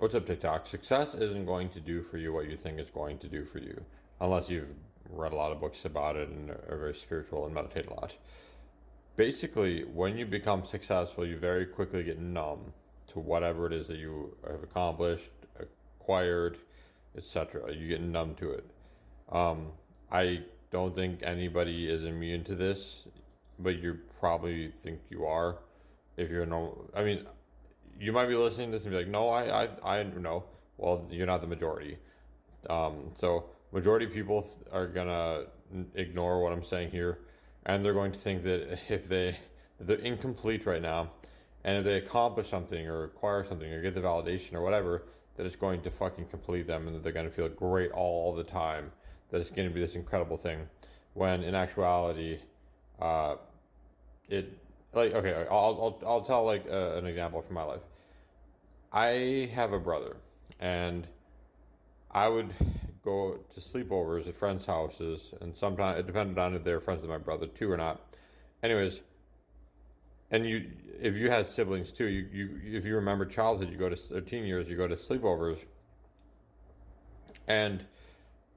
What's up, TikTok? Success isn't going to do for you what you think it's going to do for you, unless you've read a lot of books about it and are very spiritual and meditate a lot. Basically, when you become successful, you very quickly get numb to whatever it is that you have accomplished, acquired, etc. You get numb to it. I don't think anybody is immune to this, but you probably think you are. If you're no, I mean, you might be listening to this and be like, no, I know. Well, you're not the majority. So majority of people are gonna ignore what I'm saying here, and they're going to think that they're incomplete right now, and if they accomplish something or acquire something or get the validation or whatever, that it's going to fucking complete them, and that they're gonna feel great all the time. That it's going to be this incredible thing, when in actuality, uh, it like okay, I'll tell like an example from my life. I have a brother, and I would go to sleepovers at friends' houses, and sometimes it depended on if they were friends with my brother too or not. Anyways, and if you had siblings too, if you remember childhood, you go to or teen years, you go to sleepovers, and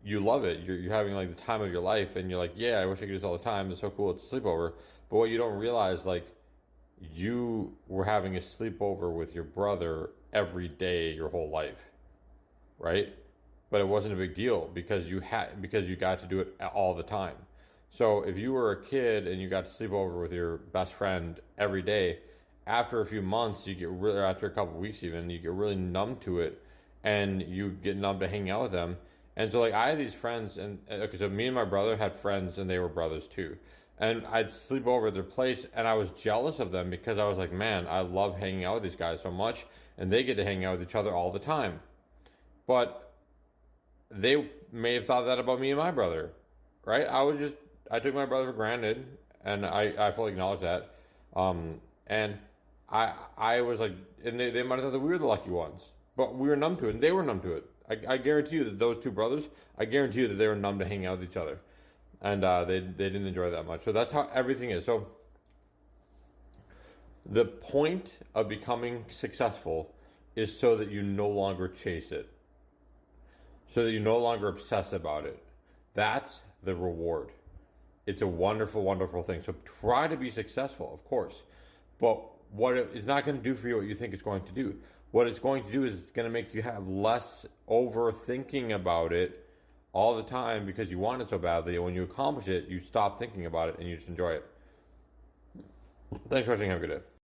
you love it. You're having like the time of your life, and you're like, yeah, I wish I could do this all the time. It's so cool. It's a sleepover. But what you don't realize, like, you were having a sleepover with your brother every day your whole life, right? But it wasn't a big deal because you got to do it all the time. So if you were a kid and you got to sleep over with your best friend every day, after a few months you get really, after a couple of weeks even, you get really numb to it, and you get numb to hanging out with them. And so like I had these friends, and okay, so me and my brother had friends, and they were brothers too. And I'd sleep over at their place, and I was jealous of them because I was like, man, I love hanging out with these guys so much, and they get to hang out with each other all the time. But they may have thought that about me and my brother, right? I took my brother for granted, and I fully acknowledge that. And I was like, and they might have thought that we were the lucky ones, but we were numb to it, and they were numb to it. I guarantee you that those two brothers, I guarantee you that they were numb to hanging out with each other, and they didn't enjoy that much. So that's how everything is. So the point of becoming successful is so that you no longer chase it, so that you no longer obsess about it. That's the reward. It's a wonderful, wonderful thing. So try to be successful, of course. But what it's not going to do for you what you think it's going to do. What it's going to do is it's going to make you have less overthinking about it all the time because you want it so badly. And when you accomplish it, you stop thinking about it and you just enjoy it. Thanks for watching. Have a good day.